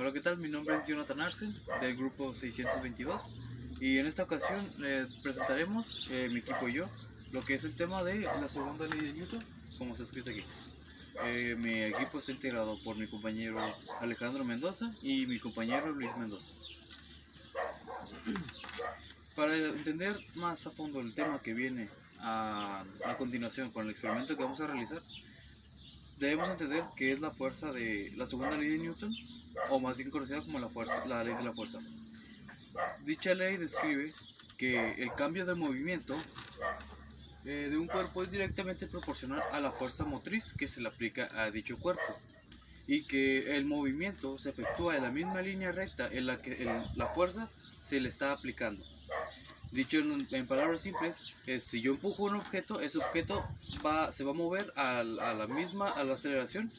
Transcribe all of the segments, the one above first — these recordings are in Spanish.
Hola, ¿qué tal? Mi nombre es Jonathan Arce, del grupo 622, y en esta ocasión presentaremos, mi equipo y yo, lo que es el tema de la segunda ley de Newton, como se escrito aquí. Mi equipo está integrado por mi compañero Alejandro Mendoza y mi compañero Luis Mendoza. Para entender más a fondo el tema que viene a continuación con el experimento que vamos a realizar, debemos entender qué es la fuerza de la segunda ley de Newton, o más bien conocida como la ley de la fuerza. Dicha ley describe que el cambio de movimiento de un cuerpo es directamente proporcional a la fuerza motriz que se le aplica a dicho cuerpo, y que el movimiento se efectúa en la misma línea recta en la que la fuerza se le está aplicando. Dicho en palabras simples, si yo empujo un objeto, ese objeto se va a mover a la aceleración,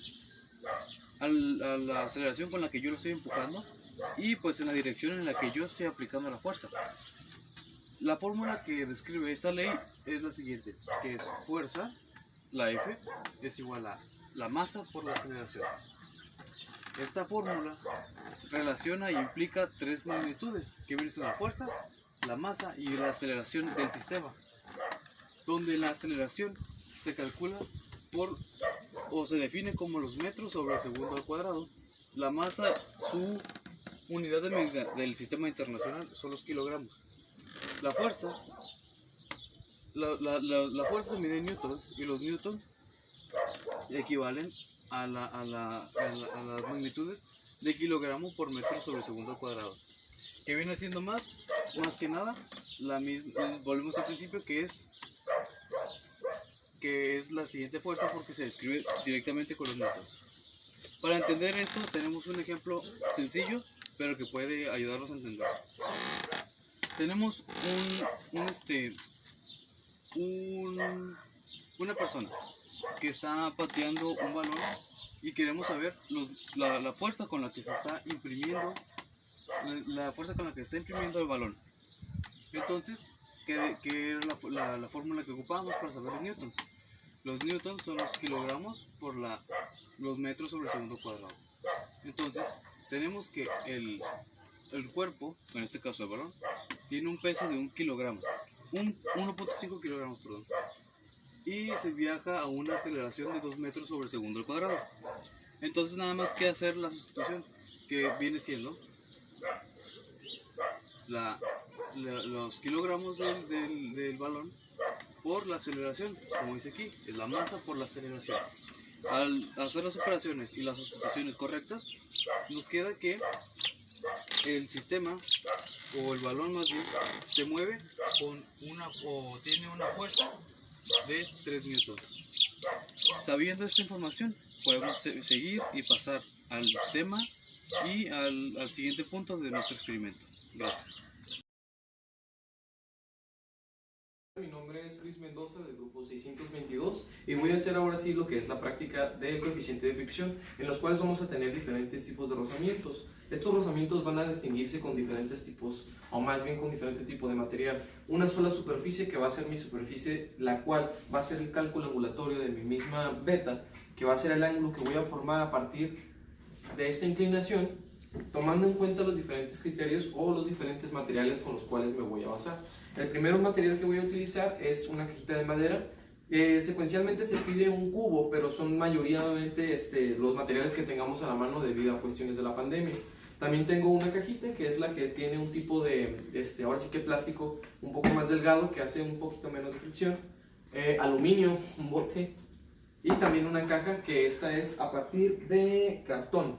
a la aceleración con la que yo lo estoy empujando, y pues en la dirección en la que yo estoy aplicando la fuerza. La fórmula que describe esta ley es la siguiente, que es fuerza, la F, es igual a la masa por la aceleración. Esta fórmula relaciona y implica tres magnitudes, que vienen siendo la fuerza, la masa y la aceleración del sistema, donde la aceleración se calcula o se define como los metros sobre el segundo al cuadrado. La masa, su unidad de medida del sistema internacional, son los kilogramos. La fuerza, la fuerza se mide en newtons, y los newtons equivalen a las magnitudes de kilogramo por metro sobre segundo al cuadrado, que viene siendo más que nada la misma. Volvemos al principio, que es la siguiente fuerza, porque se describe directamente con los newtons. Para entender esto tenemos un ejemplo sencillo, pero que puede ayudarnos a entender. Tenemos una persona que está pateando un balón, y queremos saber la fuerza con la que se está imprimiendo, la fuerza con la que está imprimiendo el balón. Entonces, ¿qué es la fórmula que ocupamos para saber los newtons? Los newtons son los kilogramos por los metros sobre segundo cuadrado. Entonces, tenemos que el cuerpo, en este caso el balón, tiene un peso de 1 kilogramo, 1.5 kilogramos, perdón, y se viaja a una aceleración de 2 metros sobre segundo al cuadrado. Entonces nada más que hacer la sustitución, que viene siendo los kilogramos del balón por la aceleración, como dice aquí, es la masa por la aceleración. Al hacer las operaciones y las sustituciones correctas, nos queda que el sistema, o el balón más bien, se mueve tiene una fuerza de 3 newtons. Sabiendo esta información, podemos seguir y pasar al tema y al siguiente punto de nuestro experimento. Gracias. Mi nombre es Luis Mendoza, del grupo 622, y voy a hacer ahora sí lo que es la práctica del coeficiente de fricción, en los cuales vamos a tener diferentes tipos de rozamientos. Estos rozamientos van a distinguirse con diferentes tipos, o más bien con diferente tipo de material. Una sola superficie, que va a ser mi superficie, la cual va a ser el cálculo angulatorio de mi misma beta, que va a ser el ángulo que voy a formar a partir de esta inclinación, tomando en cuenta los diferentes criterios o los diferentes materiales con los cuales me voy a basar. El primer material que voy a utilizar es una cajita de madera. Secuencialmente se pide un cubo, pero son mayoritariamente los materiales que tengamos a la mano debido a cuestiones de la pandemia. También tengo una cajita, que es la que tiene un tipo de, ahora sí que plástico un poco más delgado, que hace un poquito menos de fricción. Aluminio, un bote. Y también una caja, que esta es a partir de cartón.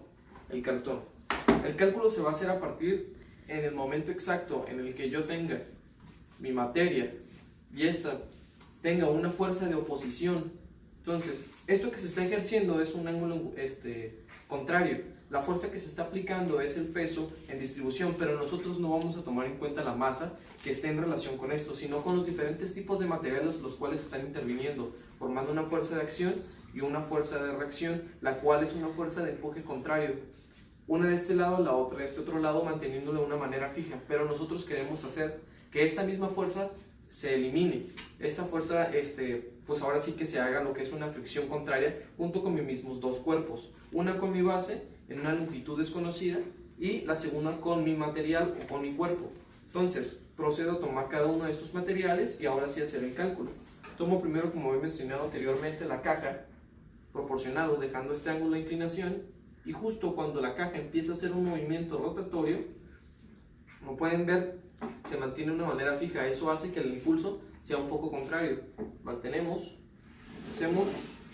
El cartón. El cálculo se va a hacer a partir en el momento exacto en el que yo tenga mi materia y esta tenga una fuerza de oposición. Entonces, esto que se está ejerciendo es un ángulo contrario. La fuerza que se está aplicando es el peso en distribución, pero nosotros no vamos a tomar en cuenta la masa que esté en relación con esto, sino con los diferentes tipos de materiales los cuales están interviniendo, formando una fuerza de acción y una fuerza de reacción, la cual es una fuerza de empuje contrario. Una de este lado, la otra de este otro lado, manteniéndolo de una manera fija, pero nosotros queremos hacer que esta misma fuerza se elimine. Esta fuerza, pues ahora sí que se haga lo que es una fricción contraria junto con mis mismos dos cuerpos. Una con mi base en una longitud desconocida y la segunda con mi material o con mi cuerpo. Entonces, procedo a tomar cada uno de estos materiales y ahora sí hacer el cálculo. Tomo primero, como he mencionado anteriormente, la caja proporcionado, dejando este ángulo de inclinación, y justo cuando la caja empieza a hacer un movimiento rotatorio, como pueden ver, se mantiene de una manera fija. Eso hace que el impulso sea un poco contrario. Mantenemos, hacemos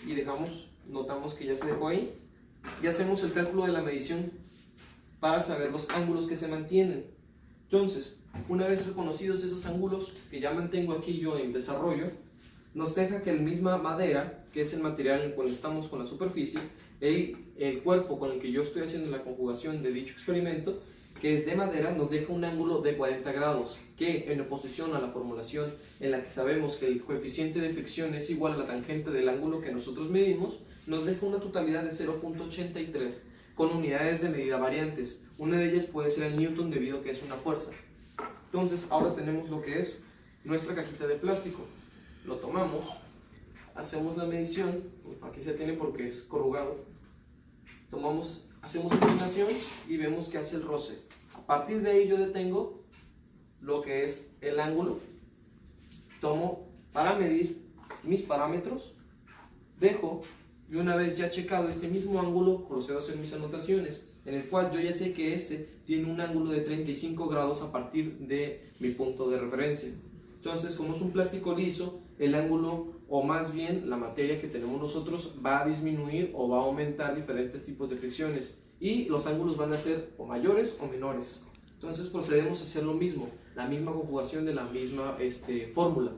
y dejamos, notamos que ya se dejó ahí, y hacemos el cálculo de la medición para saber los ángulos que se mantienen. Entonces, una vez reconocidos esos ángulos que ya mantengo aquí yo en desarrollo, nos deja que la misma madera, que es el material en el cual estamos con la superficie, y el cuerpo con el que yo estoy haciendo la conjugación de dicho experimento, que es de madera, nos deja un ángulo de 40 grados, que en oposición a la formulación en la que sabemos que el coeficiente de fricción es igual a la tangente del ángulo que nosotros medimos, nos deja una totalidad de 0.83, con unidades de medida variantes. Una de ellas puede ser el newton debido a que es una fuerza. Entonces, ahora tenemos lo que es nuestra cajita de plástico. Lo tomamos, hacemos la medición, aquí se tiene porque es corrugado, hacemos inclinación y vemos que hace el roce. A partir de ahí yo detengo lo que es el ángulo, tomo para medir mis parámetros, dejo, y una vez ya checado este mismo ángulo, procedo a hacer mis anotaciones, en el cual yo ya sé que este tiene un ángulo de 35 grados a partir de mi punto de referencia. Entonces, como es un plástico liso, el ángulo, o más bien la materia que tenemos nosotros, va a disminuir o va a aumentar diferentes tipos de fricciones, y los ángulos van a ser o mayores o menores. Entonces procedemos a hacer lo mismo, la misma conjugación de la misma fórmula,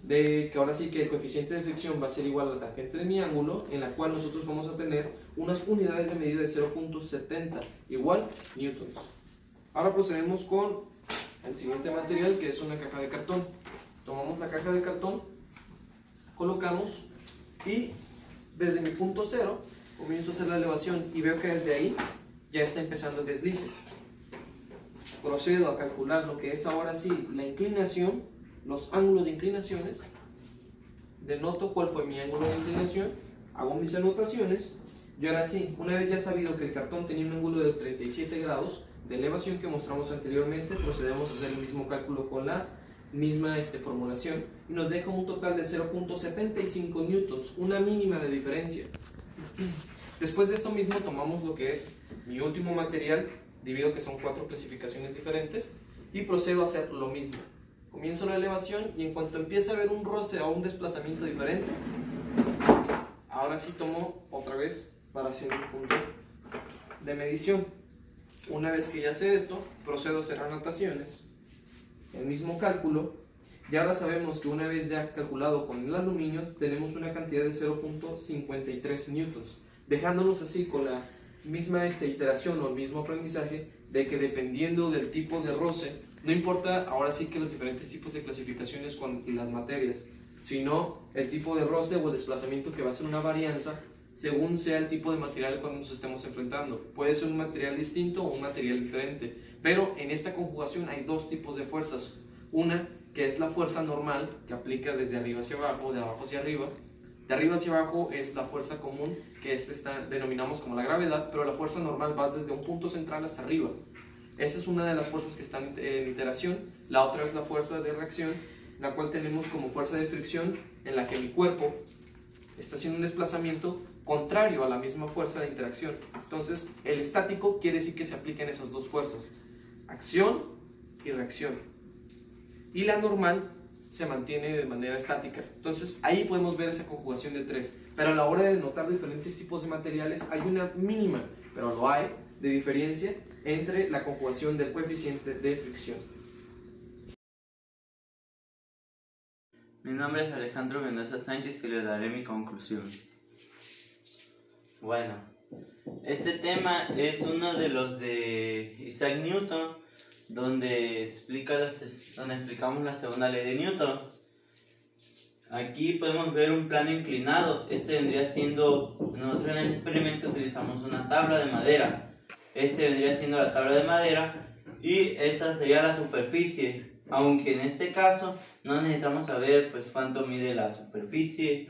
de que ahora sí que el coeficiente de fricción va a ser igual a la tangente de mi ángulo, en la cual nosotros vamos a tener unas unidades de medida de 0.70, igual newtons. Ahora procedemos con el siguiente material, que es una caja de cartón. Tomamos la caja de cartón, colocamos, y desde mi punto cero comienzo a hacer la elevación y veo que desde ahí ya está empezando el deslice. Procedo a calcular lo que es ahora sí la inclinación, los ángulos de inclinaciones, denoto cuál fue mi ángulo de inclinación, hago mis anotaciones, y ahora sí, una vez ya sabido que el cartón tenía un ángulo de 37 grados de elevación que mostramos anteriormente, procedemos a hacer el mismo cálculo con la misma formulación, y nos deja un total de 0.75 newtons, una mínima de diferencia. Después de esto mismo tomamos lo que es mi último material, debido a que son 4 clasificaciones diferentes, y procedo a hacer lo mismo. Comienzo la elevación y en cuanto empieza a haber un roce o un desplazamiento diferente, ahora sí tomo otra vez para hacer un punto de medición. Una vez que ya sé esto, procedo a hacer anotaciones, el mismo cálculo, y ahora sabemos que una vez ya calculado con el aluminio, tenemos una cantidad de 0.53 newtons, dejándonos así con la misma iteración o el mismo aprendizaje de que dependiendo del tipo de roce, no importa ahora sí que los diferentes tipos de clasificaciones con las materias, sino el tipo de roce o el desplazamiento que va a ser una varianza según sea el tipo de material al cual nos estemos enfrentando. Puede ser un material distinto o un material diferente, pero en esta conjugación hay dos tipos de fuerzas. Una que es la fuerza normal, que aplica desde arriba hacia abajo, de abajo hacia arriba. De arriba hacia abajo es la fuerza común, que denominamos como la gravedad, pero la fuerza normal va desde un punto central hasta arriba. Esa es una de las fuerzas que están en iteración. La otra es la fuerza de reacción, la cual tenemos como fuerza de fricción, en la que mi cuerpo está haciendo un desplazamiento contrario a la misma fuerza de interacción. Entonces, el estático quiere decir que se apliquen esas dos fuerzas, acción y reacción. Y la normal se mantiene de manera estática. Entonces, ahí podemos ver esa conjugación de 3. Pero a la hora de notar diferentes tipos de materiales, hay una mínima, pero lo hay, de diferencia entre la conjugación del coeficiente de fricción. Mi nombre es Alejandro Mendoza Sánchez y le daré mi conclusión. Bueno, este tema es uno de los de Isaac Newton, donde explicamos la segunda ley de Newton. Aquí podemos ver un plano inclinado. Este vendría siendo, nosotros en el experimento utilizamos una tabla de madera. Este vendría siendo la tabla de madera y esta sería la superficie. Aunque en este caso no necesitamos saber pues cuánto mide la superficie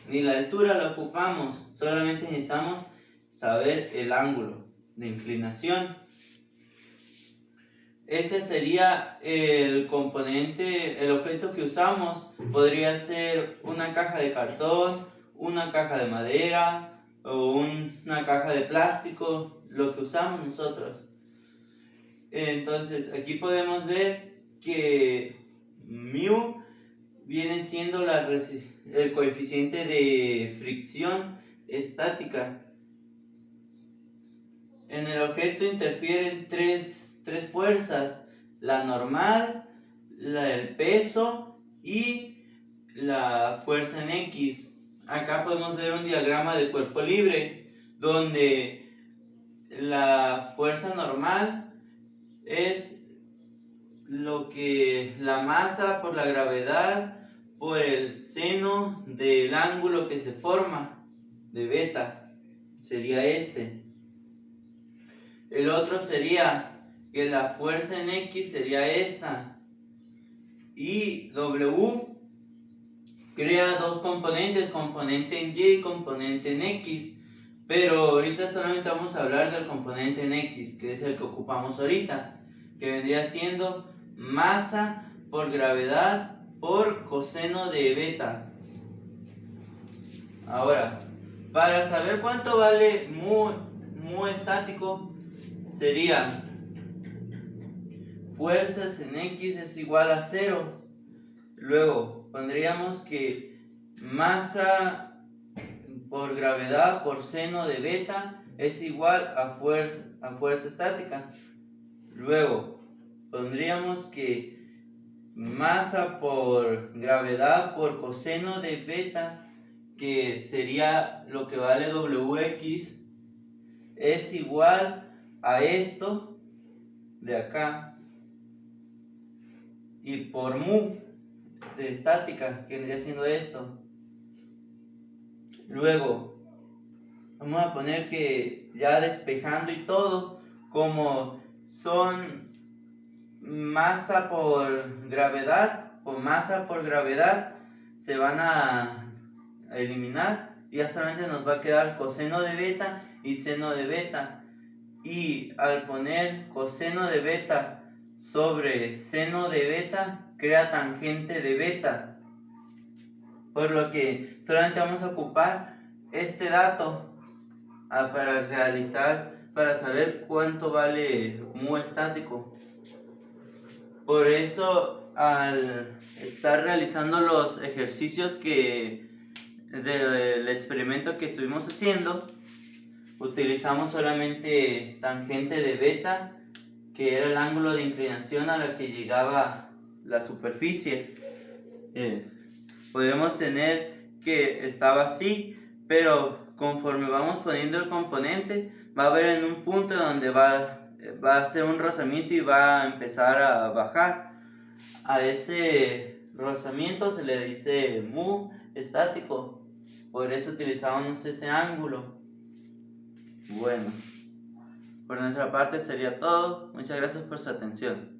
ni la altura la ocupamos, solamente necesitamos saber el ángulo. de inclinación. Este sería el componente, el objeto que usamos. Podría ser una caja de cartón, una caja de madera o una caja de plástico, lo que usamos nosotros. Entonces aquí podemos ver que mu viene siendo el coeficiente de fricción estática. En el objeto interfieren tres fuerzas: la normal, el peso y la fuerza en X. Acá podemos ver un diagrama de cuerpo libre donde la fuerza normal es la masa por la gravedad por el seno del ángulo que se forma de beta, sería este. El otro sería que la fuerza en X sería esta, y W crea dos componentes, componente en Y y componente en X, pero ahorita solamente vamos a hablar del componente en X, que es el que ocupamos ahorita, que vendría siendo masa por gravedad por coseno de beta. Ahora, para saber cuánto vale mu estático, sería fuerzas en X es igual a 0. Luego pondríamos que masa por gravedad por seno de beta es igual a fuerza estática. Luego pondríamos que masa por gravedad por coseno de beta, que sería lo que vale Wx, es igual a esto de acá, y por mu de estática, que vendría siendo esto. Luego vamos a poner que, ya despejando y todo, como son masa por gravedad o masa por gravedad, se van a eliminar y ya solamente nos va a quedar coseno de beta y seno de beta. Y al poner coseno de beta sobre seno de beta, crea tangente de beta, por lo que solamente vamos a ocupar este dato para saber cuánto vale mu estático. Por eso, al estar realizando los ejercicios del experimento que estuvimos haciendo, utilizamos solamente tangente de beta, que era el ángulo de inclinación a la que llegaba la superficie. Podemos tener que estaba así, pero conforme vamos poniendo el componente, va a haber en un punto donde va a hacer un rozamiento y va a empezar a bajar. A ese rozamiento se le dice mu estático, por eso utilizamos ese ángulo. Bueno, por nuestra parte sería todo. Muchas gracias por su atención.